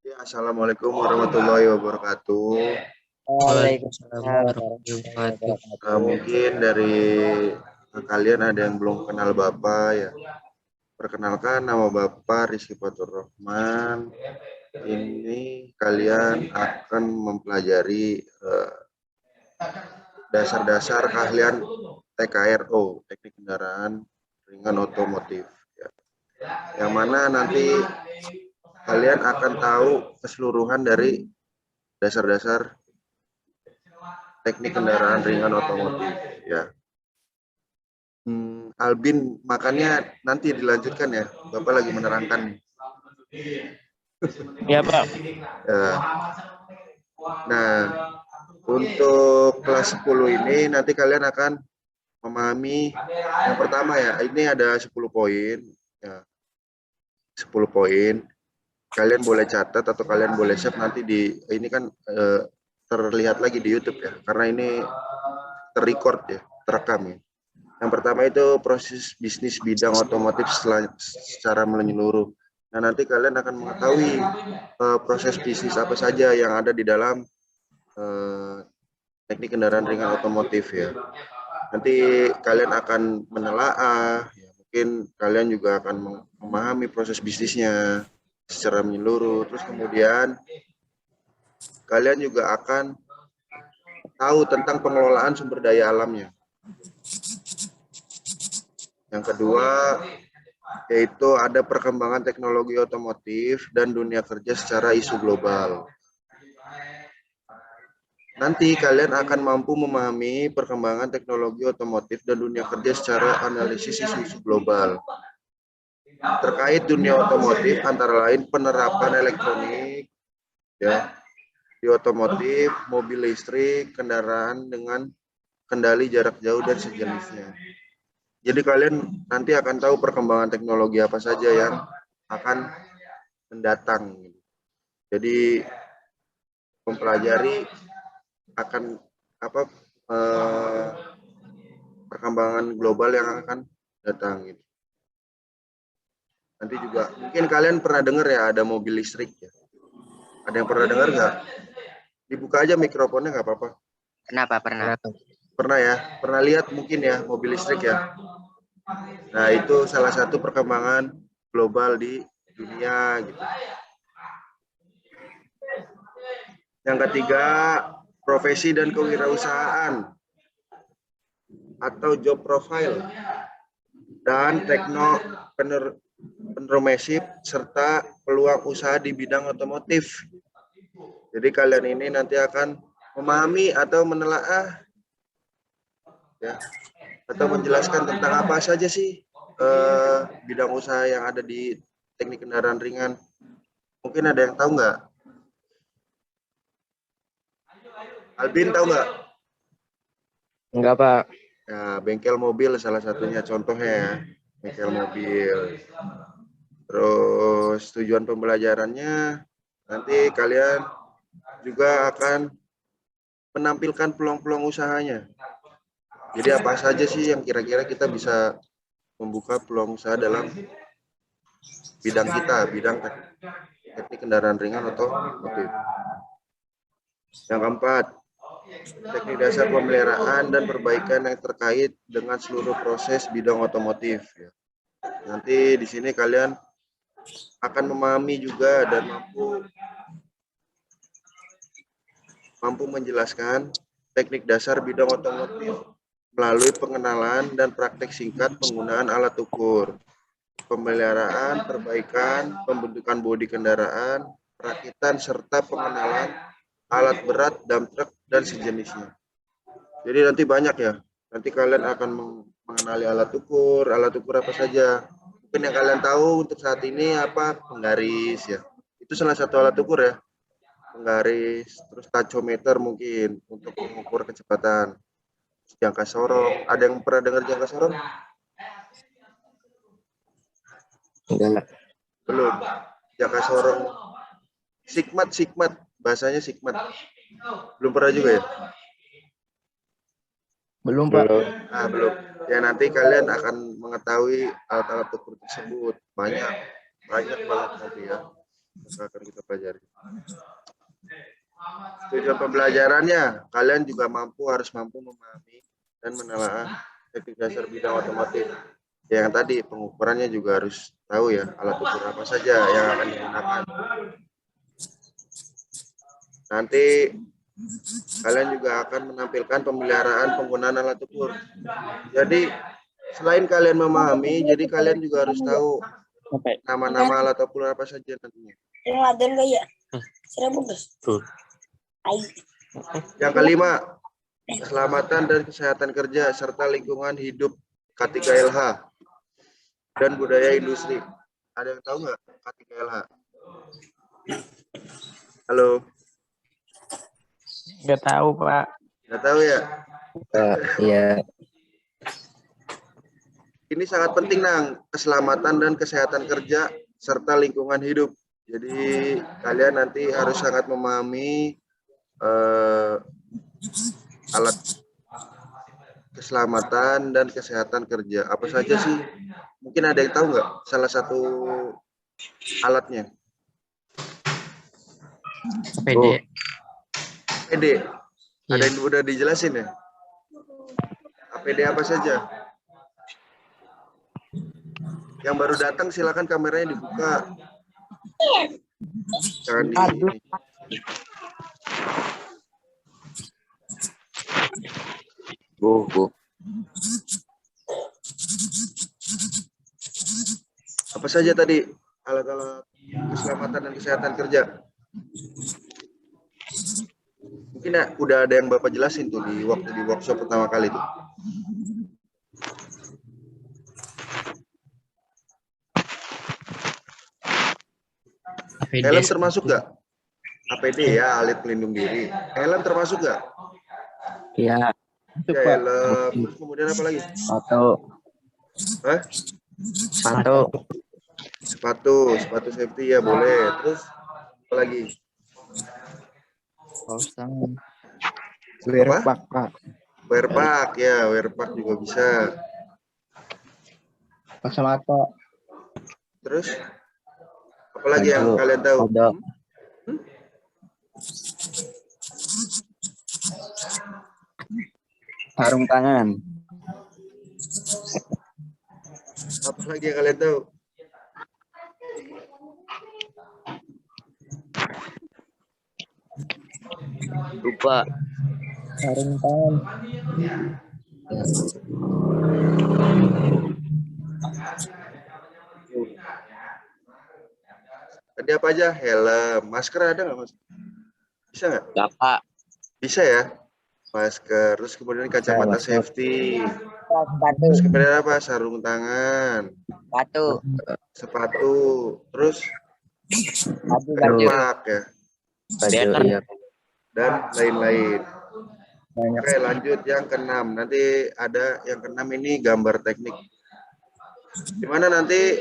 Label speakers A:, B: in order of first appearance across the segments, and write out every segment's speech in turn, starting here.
A: Ya, Assalamualaikum warahmatullahi wabarakatuh.
B: Waalaikumsalam warahmatullahi
C: Waalaikumsalam.
B: wabarakatuh.
A: Mungkin dari kalian ada yang belum kenal Bapak ya. Perkenalkan, nama Bapak Rizky Fatur Rahman. Ini kalian akan mempelajari dasar-dasar keahlian TKRO, teknik kendaraan ringan otomotif. Ya. Yang mana nanti kalian akan tahu keseluruhan dari dasar-dasar teknik kendaraan ringan otomotif. Ya. Albin, makanya nanti dilanjutkan ya. Bapak lagi menerangkan.
B: Ya, Pak.
A: Ya. Nah, untuk kelas 10 ini nanti kalian akan memahami yang pertama ya. Ini ada 10 poin. Ya. 10 poin. Kalian boleh catat atau kalian boleh save nanti ini kan terlihat lagi di YouTube ya. Karena ini terrecord ya, terekam ya. Yang pertama itu proses bisnis bidang otomotif secara menyeluruh. Nah, nanti kalian akan mengetahui proses bisnis apa saja yang ada di dalam teknik kendaraan ringan otomotif ya. Nanti kalian akan menelaah, ya, mungkin kalian juga akan memahami proses bisnisnya secara menyeluruh. Terus kemudian kalian juga akan tahu tentang pengelolaan sumber daya alamnya. Yang kedua, yaitu ada perkembangan teknologi otomotif dan dunia kerja secara isu global. Nanti kalian akan mampu memahami perkembangan teknologi otomotif dan dunia kerja secara analisis isu-isu global. Terkait dunia otomotif, antara lain penerapan elektronik, ya, di otomotif, mobil listrik, kendaraan dengan kendali jarak jauh dan sejenisnya. Jadi kalian nanti akan tahu perkembangan teknologi apa saja yang akan mendatang. Jadi mempelajari akan perkembangan global yang akan datang. Gitu. Nanti juga mungkin kalian pernah dengar ya ada mobil listrik ya. Ada yang pernah dengar nggak? Dibuka aja mikrofonnya nggak apa-apa.
C: Kenapa pernah?
A: Pernah ya? Pernah lihat mungkin ya mobil listrik ya? Nah, itu salah satu perkembangan global di dunia gitu. Yang ketiga, profesi dan kewirausahaan atau job profile dan entrepreneurship serta peluang usaha di bidang otomotif. Jadi kalian ini nanti akan memahami atau menelaah ya, atau menjelaskan tentang apa saja sih bidang usaha yang ada di teknik kendaraan ringan. Mungkin ada yang tahu nggak? Albin tahu nggak?
B: Enggak, Pak.
A: Ya, bengkel mobil salah satunya contohnya ya, bengkel mobil. Terus tujuan pembelajarannya nanti kalian juga akan menampilkan peluang-peluang usahanya. Jadi apa saja sih yang kira-kira kita bisa membuka peluang usaha dalam bidang kita, bidang teknik kendaraan ringan otomotif. Yang keempat, teknik dasar pemeliharaan dan perbaikan yang terkait dengan seluruh proses bidang otomotif. Nanti di sini kalian akan memahami juga dan mampu menjelaskan teknik dasar bidang otomotif melalui pengenalan dan praktek singkat penggunaan alat ukur, pemeliharaan, perbaikan, pembentukan bodi kendaraan, perakitan, serta pengenalan alat berat, dump truck, dan sejenisnya. Jadi nanti banyak ya. Nanti kalian akan mengenali alat ukur apa saja. Mungkin yang kalian tahu untuk saat ini apa? Penggaris ya. Itu salah satu alat ukur ya. Penggaris, terus tachometer mungkin untuk mengukur kecepatan. Jangka sorong. Ada yang pernah dengar jangka sorong?
B: Enggak.
A: Belum. Jangka sorong. Sigmat. Bahasanya sigmat. Belum pernah juga ya?
B: Belum, Pak.
A: Belum. Ya nanti kalian akan mengetahui alat-alat ukur tersebut. Banyak. banyak banget nanti ya yang akan kita pelajari. Tujuan pembelajarannya, kalian juga harus mampu memahami dan menelaah teknik dasar bidang otomotif. Yang tadi pengukurannya juga harus tahu ya, alat ukur apa saja yang akan digunakan. Nanti kalian juga akan menampilkan pemeliharaan penggunaan alat ukur. Jadi selain kalian memahami, jadi kalian juga harus tahu nama-nama alat ukur apa saja nantinya. Yang kelima, keselamatan dan kesehatan kerja serta lingkungan hidup K3LH dan budaya industri. Ada yang tahu nggak K3LH? Halo?
C: Nggak tahu, Pak.
A: Nggak tahu ya?
B: Iya.
A: Ini sangat penting, Nang. Keselamatan dan kesehatan kerja serta lingkungan hidup. Jadi kalian nanti harus sangat memahami alat keselamatan dan kesehatan kerja. Apa saja sih? Mungkin ada yang tahu nggak salah satu alatnya?
C: PD.
A: APD. Ada yang udah dijelasin ya? APD apa saja? Yang baru datang silakan kameranya dibuka. Jangan di ini. Apa saja tadi alat-alat keselamatan dan kesehatan kerja? Mungkin ya, udah ada yang Bapak jelasin tuh di workshop pertama kali tuh. Helm termasuk nggak? APD ya, alat pelindung diri. Helm termasuk nggak?
B: Iya.
A: Ya, helm. Terus kemudian apa lagi? Hah? Sepatu safety ya boleh. Terus apa lagi?
B: Wear pack, Pak.
A: Wear pack ya, wear pack juga bisa.
B: Kacamata.
A: Terus apa lagi yang kalian tahu?
B: Sarung tangan.
A: Apa lagi yang kalian tahu?
B: Lupa. Sarung tangan.
A: Tadi apa aja? Helm, masker ada nggak mas? Bisa nggak?
B: Enggak, Pak.
A: Bisa ya? Masker, terus kemudian kacamata safety. Terus kemudian apa? Sarung tangan. Sepatu. Terus helm ya.
B: Iya.
A: Dan lain-lain. Oke, lanjut yang keenam. Nanti ada yang keenam ini gambar teknik. Dimana nanti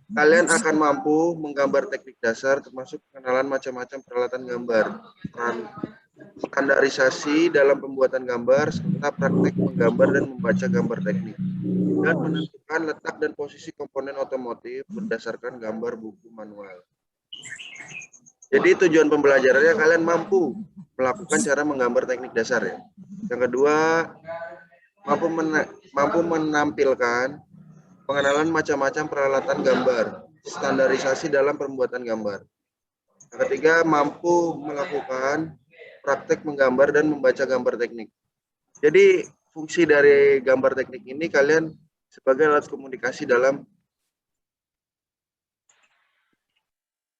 A: kalian akan mampu menggambar teknik dasar termasuk pengenalan macam-macam peralatan gambar, standarisasi dalam pembuatan gambar, serta praktek menggambar dan membaca gambar teknik, dan menentukan letak dan posisi komponen otomotif berdasarkan gambar buku manual. Jadi tujuan pembelajarannya kalian mampu melakukan cara menggambar teknik dasar ya. Yang kedua, mampu menampilkan pengenalan macam-macam peralatan gambar, standarisasi dalam pembuatan gambar. Yang ketiga, mampu melakukan praktek menggambar dan membaca gambar teknik. Jadi fungsi dari gambar teknik ini kalian sebagai alat komunikasi dalam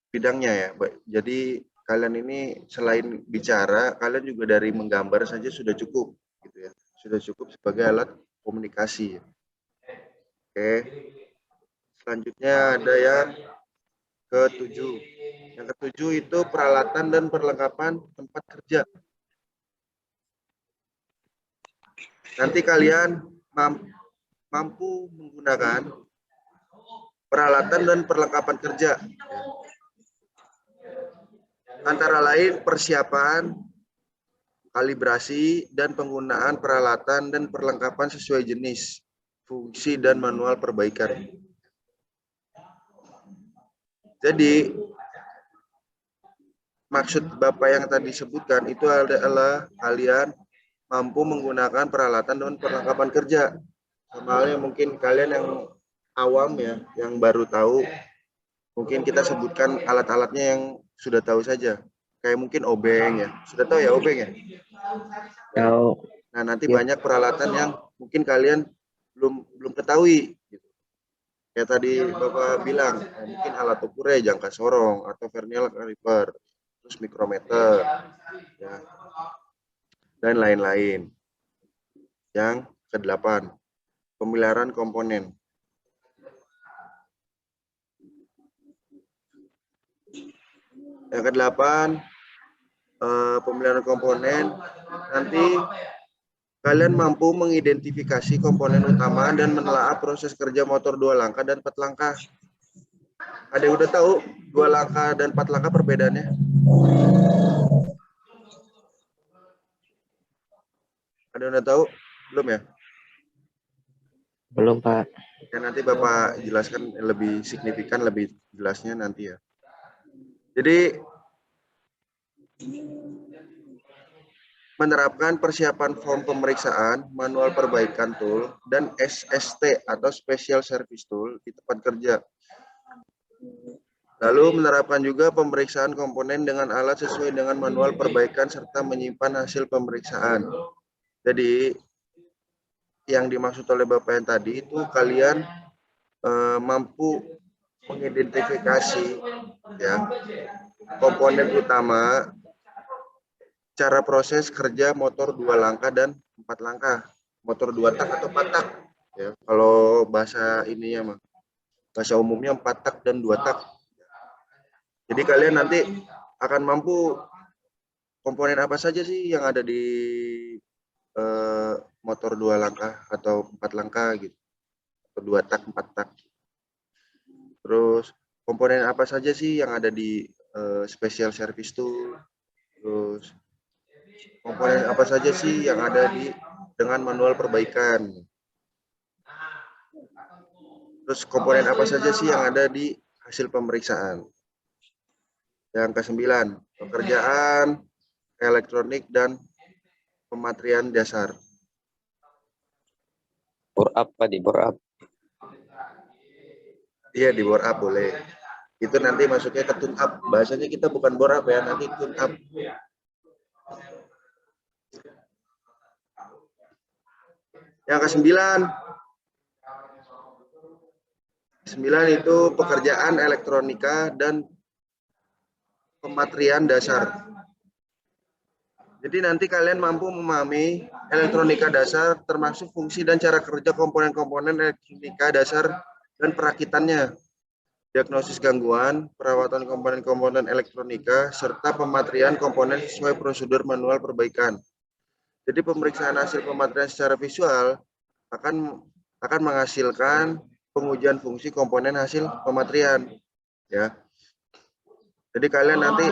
A: bidangnya ya. Jadi kalian ini selain bicara, kalian juga dari menggambar saja sudah cukup, gitu ya. Sudah cukup sebagai alat komunikasi. Oke. Selanjutnya ada yang ketujuh. Yang ketujuh itu peralatan dan perlengkapan tempat kerja. Nanti kalian mampu menggunakan peralatan dan perlengkapan kerja. Antara lain persiapan, kalibrasi, dan penggunaan peralatan dan perlengkapan sesuai jenis, fungsi, dan manual perbaikan. Jadi maksud Bapak yang tadi sebutkan itu adalah kalian mampu menggunakan peralatan dan perlengkapan kerja. Sama halnya mungkin kalian yang awam ya, yang baru tahu, mungkin kita sebutkan alat-alatnya yang sudah tahu saja. Kayak mungkin obeng ya. Sudah tahu ya obeng ya?
B: Tahu.
A: Nah, nanti
B: Ya.
A: banyak peralatan yang mungkin kalian belum ketahui. Kayak tadi Bapak bilang, mungkin alat ukurnya jangka sorong atau vernier caliper, terus mikrometer, ya, dan lain-lain. Yang ke-8, pemeliharaan komponen. Yang ke-8, pemeliharaan komponen. Nanti kalian mampu mengidentifikasi komponen utama dan menelaah proses kerja motor 2 langkah dan 4 langkah. Ada yang udah tahu 2 langkah dan 4 langkah perbedaannya? Ada yang udah tahu? Belum ya?
B: Belum, Pak.
A: Ya, nanti Bapak jelaskan lebih signifikan, lebih jelasnya nanti ya. Jadi menerapkan persiapan form pemeriksaan, manual perbaikan tool, dan SST atau Special Service Tool di tempat kerja. Lalu menerapkan juga pemeriksaan komponen dengan alat sesuai dengan manual perbaikan serta menyimpan hasil pemeriksaan. Jadi yang dimaksud oleh Bapak yang tadi itu kalian mampu mengidentifikasi ya komponen utama, cara proses kerja motor 2 langkah dan 4 langkah, motor 2 tak atau 4 tak ya, kalau bahasa ininya mah, bahasa umumnya 4 tak dan 2 tak. Jadi kalian nanti akan mampu komponen apa saja sih yang ada di motor 2 langkah atau 4 langkah gitu, atau 2 tak, 4 tak. Terus komponen apa saja sih yang ada di Special Service Tool, terus komponen apa saja sih yang ada di dengan manual perbaikan, terus komponen apa saja sih yang ada di hasil pemeriksaan. Yang ke-9, pekerjaan elektronik dan pematrian dasar.
B: Bore up, Pak, di bore up.
A: Iya, di bore up boleh. Itu nanti masuknya ke tune up. Bahasanya kita bukan bore up ya, nanti tune up. Yang ke-9, 9 itu pekerjaan elektronika dan pematrian dasar. Jadi nanti kalian mampu memahami elektronika dasar termasuk fungsi dan cara kerja komponen-komponen elektronika dasar dan perakitannya, diagnosis gangguan, perawatan komponen-komponen elektronika, serta pematrian komponen sesuai prosedur manual perbaikan. Jadi pemeriksaan hasil pematrian secara visual akan menghasilkan pengujian fungsi komponen hasil pematrian, ya. Jadi kalian nanti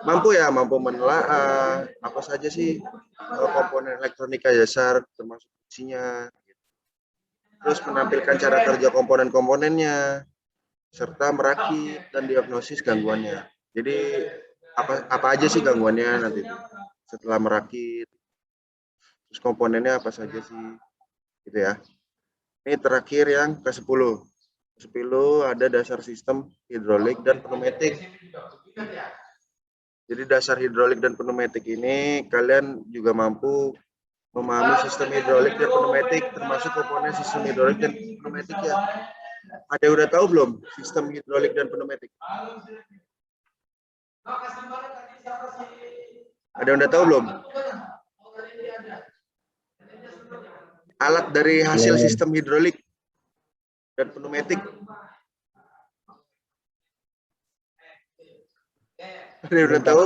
A: mampu menelaah apa saja sih komponen elektronika dasar termasuk fungsinya, terus menampilkan cara kerja komponen-komponennya serta merakit dan diagnosis gangguannya. Jadi apa aja sih gangguannya nanti setelah merakit, terus komponennya apa saja sih, gitu ya. Ini terakhir yang ke-10. 10 ada dasar sistem hidrolik dan pneumatik. Jadi dasar hidrolik dan pneumatik ini kalian juga mampu memahami sistem hidrolik dan pneumatik, termasuk komponen sistem hidrolik dan pneumatik ya. Ada yang udah tahu belum sistem hidrolik dan pneumatik? Ada yang udah tahu belum? Alat dari hasil sistem hidrolik dan pneumatik. Ada yang udah tahu?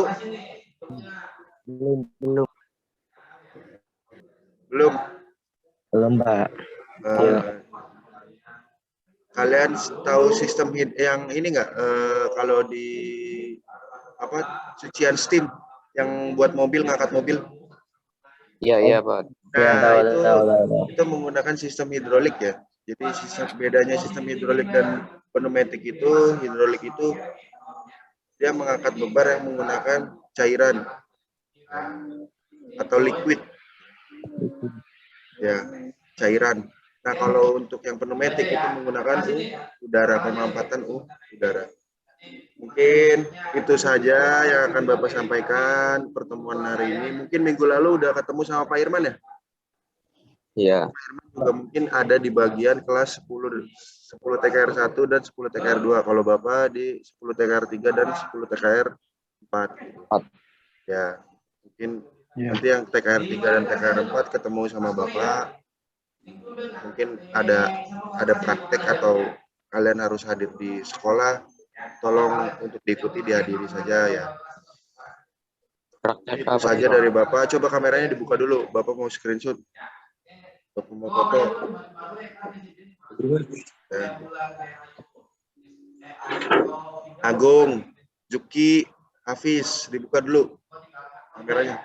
B: Belum, Pak.
A: Kalian tahu sistem yang ini nggak? Kalau di cucian steam yang buat mobil, ngangkat mobil?
B: Iya, Pak.
A: Nah,
B: Ya, tahu.
A: itu menggunakan sistem hidrolik ya. Jadi bedanya sistem hidrolik dan pneumatik itu, hidrolik itu dia mengangkat beban yang menggunakan cairan atau liquid, ya cairan. Nah kalau untuk yang pneumatik itu menggunakan udara, pemampatan udara. Mungkin itu saja yang akan Bapak sampaikan pertemuan hari ini. Mungkin minggu lalu udah ketemu sama Pak Irman ya?
B: Iya.
A: Juga mungkin ada di bagian kelas 10 TKR 1 dan 10 TKR 2. Kalau Bapak di 10 TKR 3 dan 10 TKR 4. Ya, mungkin nanti yang TKR 3 dan TKR 4 ketemu sama Bapak. Mungkin ada praktek atau kalian harus hadir di sekolah. Tolong untuk diikuti, dihadiri saja ya.
B: Praktek
A: Itu
B: apa
A: saja
B: nih?
A: dari Bapak. Coba kameranya dibuka dulu. Bapak mau screenshot. Bapak mau foto. Agung, Juki, Hafiz, dibuka dulu kameranya.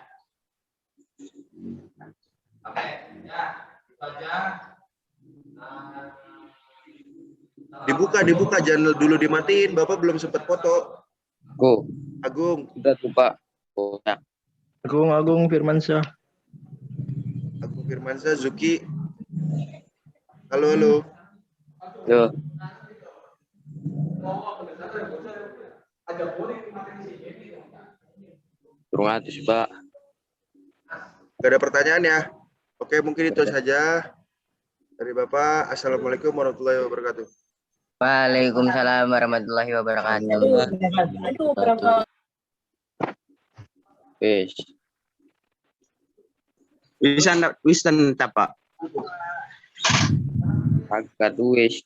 A: Dibuka, jangan dulu dimatiin. Bapak belum sempat foto. Agung,
B: Udah tuh Pak. Oh, ya.
C: Agung Firmansyah.
A: Agung Firmansyah, Zuki. Halo.
B: Yo. Terima kasih Pak.
A: Gak ada pertanyaan ya? Oke, mungkin itu saja dari Bapak. Assalamualaikum warahmatullahi wabarakatuh.
D: Waalaikumsalam warahmatullahi wabarakatuh.
B: Wes.
E: Wis Pak.
B: Agak wes.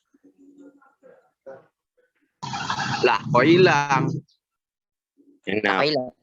E: Lah, kok hilang?
B: Enak.
D: Hilang.